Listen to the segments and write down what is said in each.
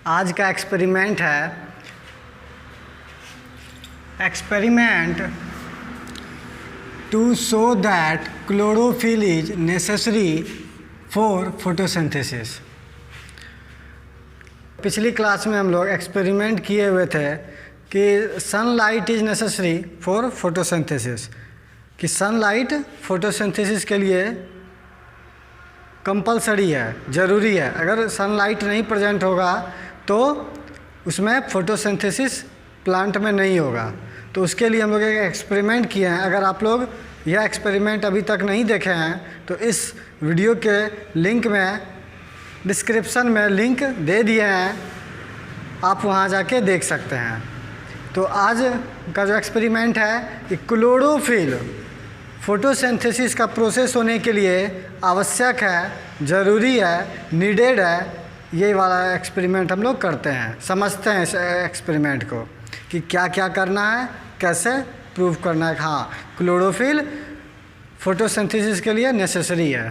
आज का एक्सपेरिमेंट है experiment to show that chlorophyll is necessary for photosynthesis. पिछली क्लास में हम लोग एक्सपेरिमेंट किए हुए थे कि sunlight is necessary for photosynthesis, कि सनलाइट फोटोसिंथेसिस के लिए कंपलसरी है, ज़रूरी है। अगर सनलाइट नहीं प्रेजेंट होगा तो उसमें फोटोसिंथेसिस प्लांट में नहीं होगा। तो उसके लिए हम लोग एक एक्सपेरिमेंट किए हैं। अगर आप लोग यह एक्सपेरिमेंट अभी तक नहीं देखे हैं तो इस वीडियो के लिंक में डिस्क्रिप्शन में लिंक दे दिए हैं, आप वहां जाके देख सकते हैं। तो आज का जो एक्सपेरिमेंट है कि क्लोरोफिल फोटोसिंथेसिस का प्रोसेस होने के लिए आवश्यक है, ज़रूरी है, नीडेड है, ये वाला एक्सपेरिमेंट हम लोग करते हैं। समझते हैं इस एक्सपेरिमेंट को कि क्या क्या करना है, कैसे प्रूव करना है। हाँ, क्लोरोफिल फोटोसिंथेसिस के लिए नेसेसरी है।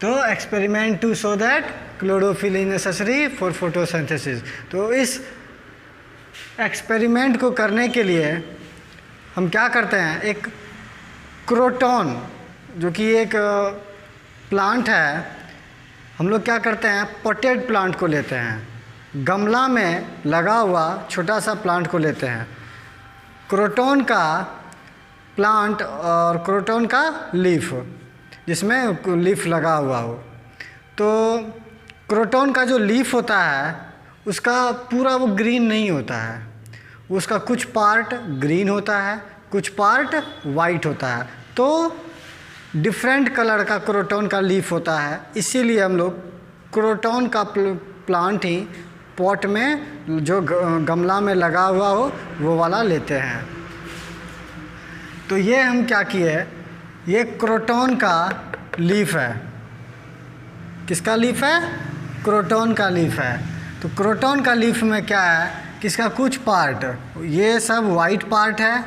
तो experiment to show that chlorophyll is necessary for photosynthesis. तो इस एक्सपेरिमेंट को करने के लिए हम क्या करते हैं, एक क्रोटॉन जो कि एक प्लांट है, हम लोग क्या करते हैं, पॉटेड प्लांट को लेते हैं, गमला में लगा हुआ छोटा सा प्लांट को लेते हैं, क्रोटॉन का प्लांट और क्रोटॉन का लीफ, जिसमें लीफ लगा हुआ हो। तो क्रोटॉन का जो लीफ होता है उसका पूरा वो ग्रीन नहीं होता है, उसका कुछ पार्ट ग्रीन होता है, कुछ पार्ट वाइट होता है। तो डिफरेंट कलर का क्रोटॉन का लीफ होता है, इसीलिए हम लोग क्रोटॉन का प्लांट ही पॉट में जो गमला में लगा हुआ हो वो वाला लेते हैं। तो ये हम क्या किए, ये क्रोटॉन का लीफ है। किसका लीफ है? क्रोटॉन का लीफ है। तो क्रोटॉन का लीफ में क्या है कि इसका कुछ पार्ट, ये सब वाइट पार्ट है,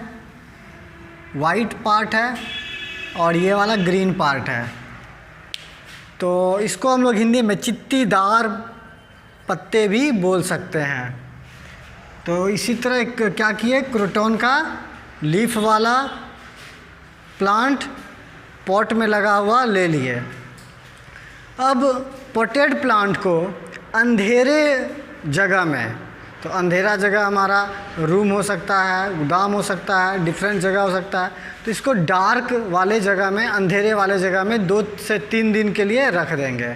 वाइट पार्ट है, और ये वाला ग्रीन पार्ट है। तो इसको हम लोग हिंदी में चित्तीदार पत्ते भी बोल सकते हैं। तो इसी तरह क्या किए, क्रोटॉन का लीफ वाला प्लांट पॉट में लगा हुआ ले लिए। अब पॉटेड प्लांट को अंधेरे जगह में, तो अंधेरा जगह हमारा रूम हो सकता है, गोदाम हो सकता है, डिफरेंट जगह हो सकता है। तो इसको डार्क वाले जगह में, अंधेरे वाले जगह में 2 से 3 दिन के लिए रख देंगे।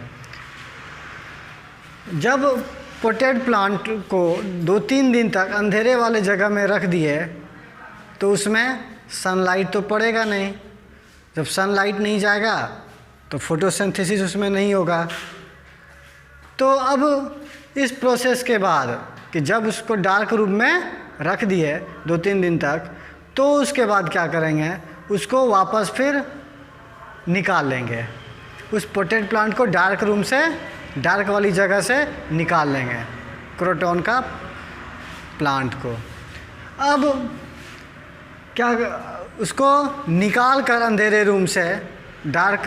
जब पॉटेड प्लांट को 2-3 दिन तक अंधेरे वाले जगह में रख दिए तो उसमें सनलाइट तो पड़ेगा नहीं। जब सनलाइट नहीं जाएगा तो फोटोसिंथेसिस उसमें नहीं होगा। तो अब इस प्रोसेस के बाद कि जब उसको डार्क रूम में रख दिए 2-3 दिन तक, तो उसके बाद क्या करेंगे, उसको वापस फिर निकाल लेंगे। उस पॉटेड प्लांट को डार्क रूम से, डार्क वाली जगह से निकाल लेंगे, क्रोटॉन का प्लांट को। अब क्या, उसको निकाल कर अंधेरे रूम से, डार्क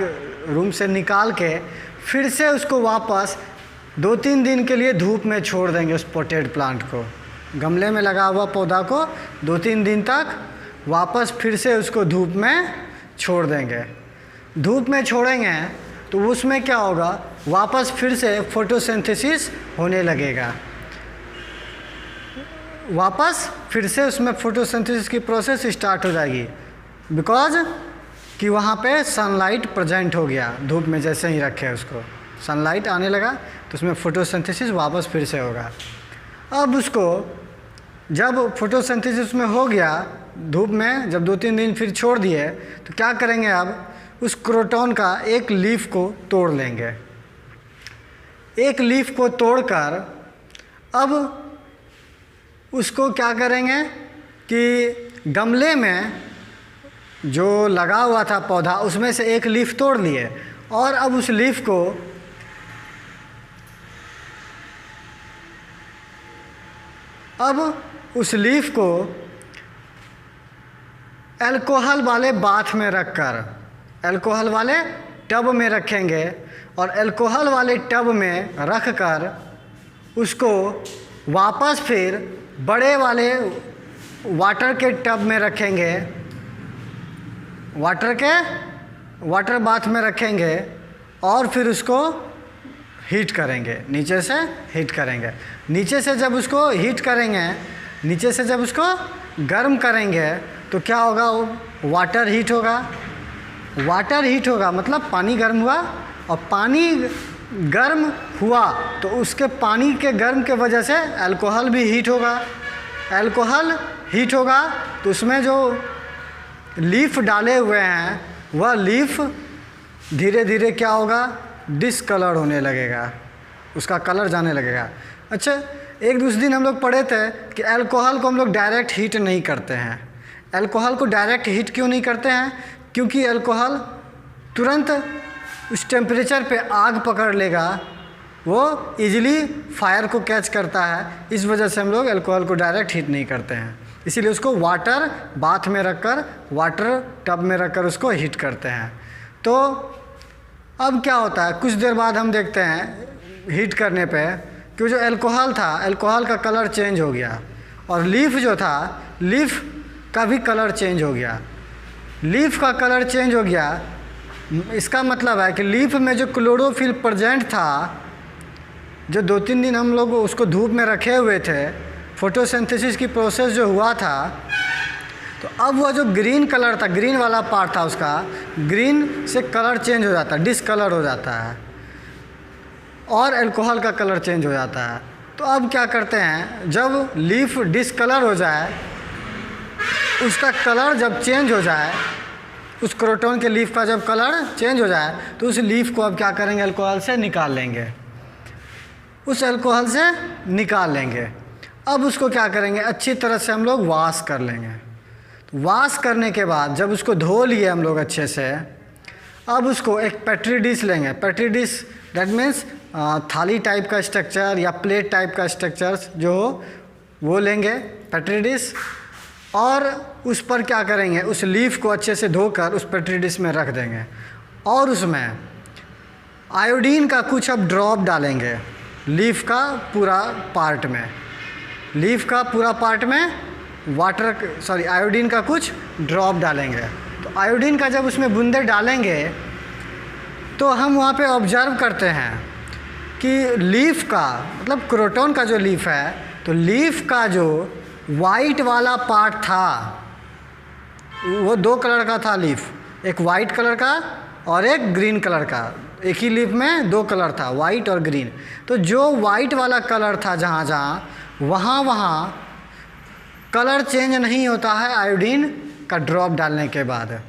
रूम से निकाल के फिर से उसको वापस 2-3 दिन के लिए धूप में छोड़ देंगे। उस पॉटेड प्लांट को, गमले में लगा हुआ पौधा को 2-3 दिन तक वापस फिर से उसको धूप में छोड़ देंगे। धूप में छोड़ेंगे तो उसमें क्या होगा, वापस फिर से फोटोसिंथेसिस होने लगेगा। वापस फिर से उसमें फोटोसिंथेसिस की प्रोसेस स्टार्ट हो जाएगी, बिकॉज कि वहाँ पे सनलाइट प्रेजेंट हो गया। धूप में जैसे ही रखे उसको सनलाइट आने लगा तो उसमें फोटोसिंथेसिस वापस फिर से होगा। अब उसको जब फोटोसिंथेसिस में हो गया, धूप में जब 2-3 दिन फिर छोड़ दिए, तो क्या करेंगे, अब उस क्रोटॉन का एक लीफ को तोड़ लेंगे। एक लीफ को तोड़कर अब उसको क्या करेंगे कि गमले में जो लगा हुआ था पौधा, उसमें से एक लीफ तोड़ लिए और अब उस लीफ को अल्कोहल वाले बाथ में रखकर, अल्कोहल वाले टब में रखेंगे और अल्कोहल वाले टब में रख कर उसको वापस फिर बड़े वाले वाटर के टब में रखेंगे, वाटर बाथ में रखेंगे और फिर उसको हीट करेंगे, नीचे से हीट करेंगे। नीचे से जब उसको हीट करेंगे, नीचे से जब उसको गर्म करेंगे तो क्या होगा, वो वाटर हीट होगा। वाटर हीट होगा मतलब पानी गर्म हुआ, और पानी गर्म हुआ तो उसके पानी के गर्म के वजह से अल्कोहल भी हीट होगा। अल्कोहल हीट होगा तो उसमें जो लीफ डाले हुए हैं वह लीफ धीरे धीरे क्या होगा, डिसकलर होने लगेगा, उसका कलर जाने लगेगा। अच्छा, एक दूसरे दिन हम लोग पढ़े थे कि अल्कोहल को हम लोग डायरेक्ट हीट नहीं करते हैं। अल्कोहल को डायरेक्ट हीट क्यों नहीं करते हैं? क्योंकि अल्कोहल तुरंत उस टेम्परेचर पे आग पकड़ लेगा, वो इजीली फायर को कैच करता है। इस वजह से हम लोग अल्कोहल को डायरेक्ट हीट नहीं करते हैं, इसीलिए उसको वाटर बाथ में रखकर, वाटर टब में रखकर उसको हीट करते हैं। तो अब क्या होता है, कुछ देर बाद हम देखते हैं हीट करने पे कि जो अल्कोहल था, अल्कोहल का कलर चेंज हो गया, और लीफ जो था, लीफ का भी कलर चेंज हो गया। लीफ का कलर चेंज हो गया, इसका मतलब है कि लीफ में जो क्लोरोफिल प्रेजेंट था, जो 2-3 दिन हम लोग उसको धूप में रखे हुए थे, फोटोसिंथेसिस की प्रोसेस जो हुआ था, तो अब वह जो ग्रीन कलर था, ग्रीन वाला पार्ट था उसका, ग्रीन से कलर चेंज हो जाता है, डिसकलर हो जाता है, और अल्कोहल का कलर चेंज हो जाता है। तो अब क्या करते हैं, जब लीफ डिसकलर हो जाए, उसका कलर जब चेंज हो जाए, उस क्रोटोन के लीफ का जब कलर चेंज हो जाए, तो उस लीफ को अब क्या करेंगे, अल्कोहल से निकाल लेंगे, उस अल्कोहल से निकाल लेंगे। अब उसको क्या करेंगे, अच्छी तरह से हम लोग वॉश कर लेंगे। वॉश करने के बाद जब उसको धो लिए हम लोग अच्छे से, अब उसको एक पेट्री डिश लेंगे। पेट्री डिश दैट मीन्स थाली टाइप का स्ट्रक्चर या प्लेट टाइप का स्ट्रक्चर जो हो वो लेंगे, पेट्री डिश, और उस पर क्या करेंगे, उस लीफ को अच्छे से धोकर उस पेट्री डिश में रख देंगे, और उसमें आयोडीन का कुछ अब ड्रॉप डालेंगे लीफ का पूरा पार्ट में, लीफ का पूरा पार्ट में आयोडीन का कुछ ड्रॉप डालेंगे। तो आयोडीन का जब उसमें बूंदे डालेंगे तो हम वहाँ पे ऑब्जर्व करते हैं कि लीफ का मतलब क्रोटोन का जो लीफ है, तो लीफ का जो वाइट वाला पार्ट था वो 2 कलर का था लीफ, एक वाइट कलर का और एक ग्रीन कलर का। एक ही लीफ में 2 कलर था, वाइट और ग्रीन। तो जो वाइट वाला कलर था जहाँ जहाँ, वहाँ कलर चेंज नहीं होता है आयोडीन का ड्रॉप डालने के बाद।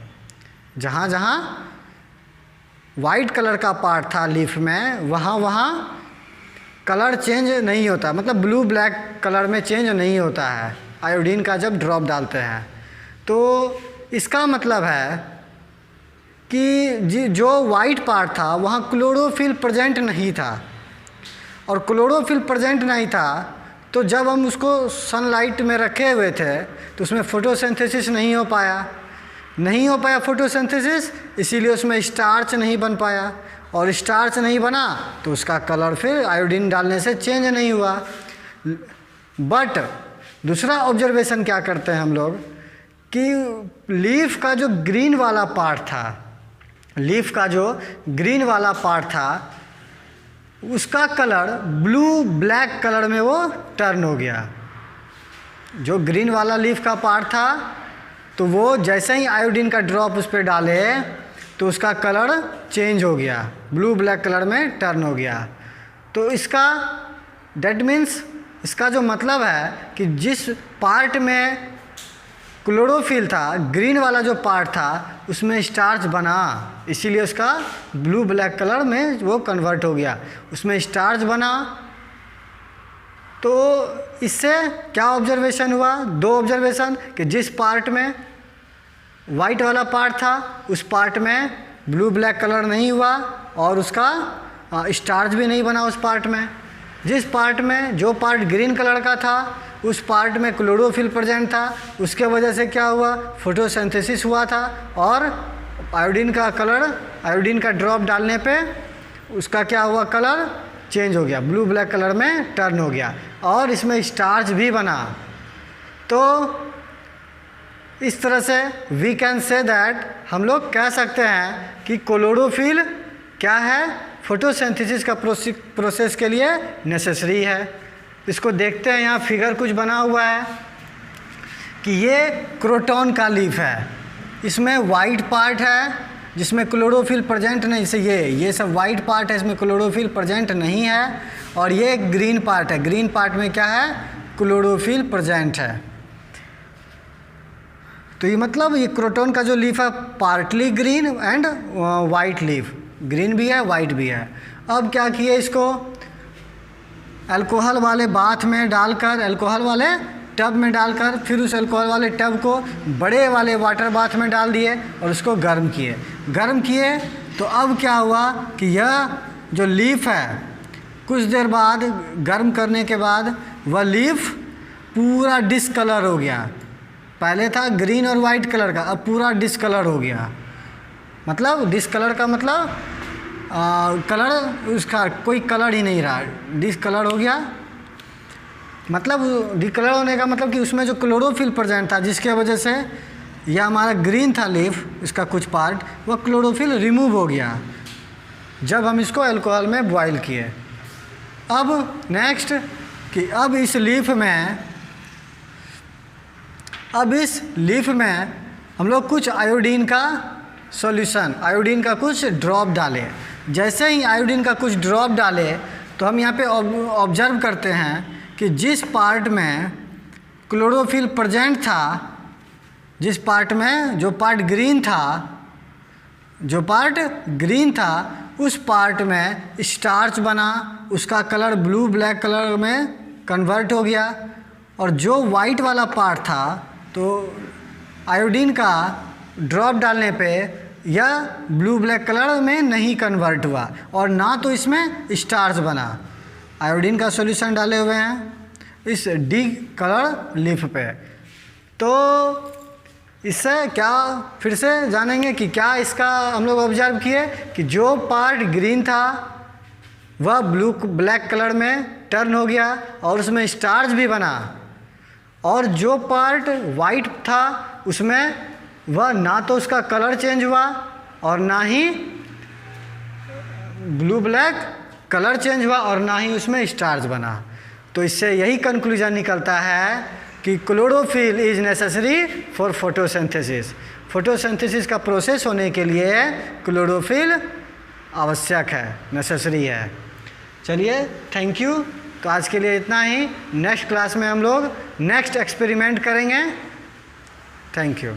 जहाँ जहाँ वाइट कलर का पार्ट था लीफ में, वहाँ कलर चेंज नहीं होता, मतलब ब्लू ब्लैक कलर में चेंज नहीं होता है आयोडीन का जब ड्रॉप डालते हैं। तो इसका मतलब है कि जो वाइट पार्ट था वहाँ क्लोरोफिल प्रेजेंट नहीं था, और क्लोरोफिल प्रेजेंट नहीं था तो जब हम उसको सनलाइट में रखे हुए थे तो उसमें फोटोसिंथेसिस नहीं हो पाया फोटोसिंथेसिस, इसीलिए उसमें स्टार्च नहीं बन पाया, और स्टार्च नहीं बना तो उसका कलर फिर आयोडीन डालने से चेंज नहीं हुआ। बट दूसरा ऑब्जर्वेशन क्या करते हैं हम लोग कि लीफ का जो ग्रीन वाला पार्ट था, लीफ का जो ग्रीन वाला पार्ट था, उसका कलर ब्लू ब्लैक कलर में वो टर्न हो गया। जो ग्रीन वाला लीफ का पार्ट था तो वो जैसे ही आयोडीन का ड्रॉप उस पर डाले तो उसका कलर चेंज हो गया, ब्लू ब्लैक कलर में टर्न हो गया। तो इसका दैट मीन्स, इसका जो मतलब है कि जिस पार्ट में क्लोरोफिल था, ग्रीन वाला जो पार्ट था, उसमें स्टार्च बना, इसीलिए उसका ब्लू ब्लैक कलर में वो कन्वर्ट हो गया, उसमें स्टार्च बना। तो इससे क्या ऑब्जर्वेशन हुआ, 2 ऑब्जर्वेशन, कि जिस पार्ट में वाइट वाला पार्ट था उस पार्ट में ब्लू ब्लैक कलर नहीं हुआ और उसका स्टार्च भी नहीं बना उस पार्ट में। जिस पार्ट में, जो पार्ट ग्रीन कलर का था उस पार्ट में क्लोरोफिल प्रेजेंट था, उसके वजह से क्या हुआ, फोटोसिंथेसिस हुआ था, और आयोडीन का ड्रॉप डालने पे उसका क्या हुआ, कलर चेंज हो गया, ब्लू ब्लैक कलर में टर्न हो गया और इसमें स्टार्च भी बना। तो इस तरह से वी कैन से दैट, हम लोग कह सकते हैं कि क्लोरोफिल क्या है, फोटोसिंथेसिस का प्रोसेस के लिए नेसेसरी है। इसको देखते हैं, यहाँ फिगर कुछ बना हुआ है कि ये क्रोटॉन का लीफ है, इसमें वाइट पार्ट है जिसमें क्लोरोफिल प्रेजेंट नहीं, से ये सब वाइट पार्ट है, इसमें क्लोरोफिल प्रेजेंट नहीं है, और ये ग्रीन पार्ट है, ग्रीन पार्ट में क्या है, क्लोरोफिल प्रेजेंट है। तो ये मतलब ये क्रोटॉन का जो लीफ है partly green and white leaf, green भी है वाइट भी है। अब क्या किए, इसको अल्कोहल वाले बाथ में डालकर, अल्कोहल वाले टब में डालकर, फिर उस अल्कोहल वाले टब को बड़े वाले वाटर बाथ में डाल दिए और उसको गर्म किए। गर्म किए तो अब क्या हुआ कि यह जो लीफ है कुछ देर बाद गर्म करने के बाद वह लीफ पूरा डिसकलर हो गया। पहले था ग्रीन और वाइट कलर का, अब पूरा डिसकलर हो गया। मतलब डिसकलर का मतलब कलर उसका कोई कलर ही नहीं रहा, डिसकलर हो गया। मतलब डिकलर होने का मतलब कि उसमें जो क्लोरोफिल प्रेजेंट था जिसके वजह से यह हमारा ग्रीन था लीफ, इसका कुछ पार्ट, वह क्लोरोफिल रिमूव हो गया जब हम इसको अल्कोहल में बॉयल किए। अब नेक्स्ट कि अब इस लीफ में हम लोग कुछ आयोडीन का सॉल्यूशन, आयोडीन का कुछ ड्रॉप डाले। जैसे ही आयोडीन का कुछ ड्रॉप डाले तो हम यहाँ पे ऑब्जर्व करते हैं कि जिस पार्ट में क्लोरोफिल प्रेजेंट था, जिस पार्ट में जो पार्ट ग्रीन था, उस पार्ट में स्टार्च बना, उसका कलर ब्लू ब्लैक कलर में कन्वर्ट हो गया। और जो वाइट वाला पार्ट था तो आयोडीन का ड्रॉप डालने पे यह ब्लू ब्लैक कलर में नहीं कन्वर्ट हुआ और ना तो इसमें स्टार्च बना। आयोडीन का सॉल्यूशन डाले हुए हैं इस डी कलर लीफ पे। तो इससे क्या फिर से जानेंगे कि क्या इसका हम लोग ऑब्जर्व किए कि जो पार्ट ग्रीन था वह ब्लू ब्लैक कलर में टर्न हो गया और उसमें स्टार्च भी बना, और जो पार्ट वाइट था उसमें वह ना तो उसका कलर चेंज हुआ और ना ही ब्लू ब्लैक कलर चेंज हुआ और ना ही उसमें स्टार्च बना। तो इससे यही कंक्लूजन निकलता है कि chlorophyll is necessary for photosynthesis. Photosynthesis का प्रोसेस होने के लिए क्लोरोफिल आवश्यक है, नेसेसरी है। चलिए, थैंक यू। तो आज के लिए इतना ही। नेक्स्ट क्लास में हम लोग नेक्स्ट एक्सपेरिमेंट करेंगे। Thank you.